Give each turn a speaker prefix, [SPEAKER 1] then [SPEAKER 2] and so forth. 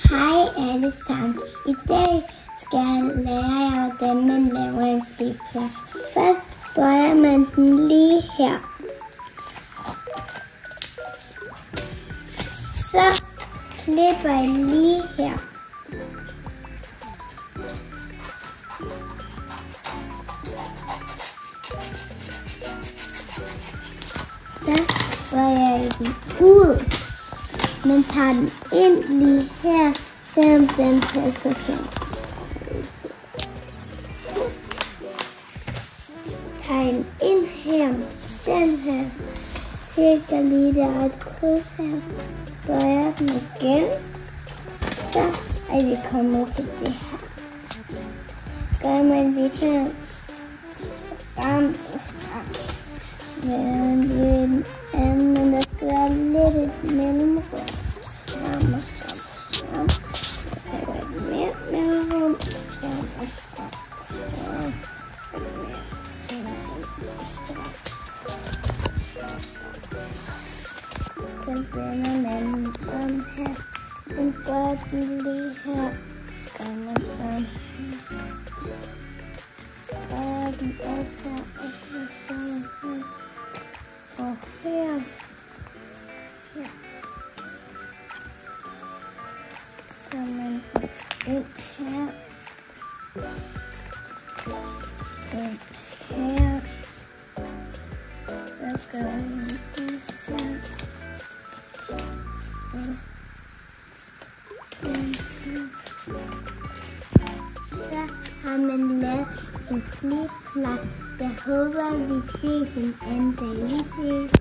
[SPEAKER 1] Hej alle sammen. I dag skal jeg lære jer, hvordan man laver en flikflak. Først bøjer man den lige her. Så klipper jeg lige her. Så bøjer jeg den ud. Man tager den ind lige her, selvom den passer sådan. Tager den ind her, den her. Tjekker lige der et kryds her. Bøjer den igen. Så er vi kommet til det her. Gør man lige sådan stramt og stramt. Men den anden, der skal være lidt et mellemrum. Stram og stram og stram. Så gør det mere mellemrum. Stram og stram. Så vender man om her. Den gør den lige her. Gør man sådan. Gør den også her. Og så sådan her. Og her. Ja. Så man ind her. Ind her. Så gør man det her. Så har man lavet en flikflak. Jeg håber, vi ses en anden dag. Vi ses.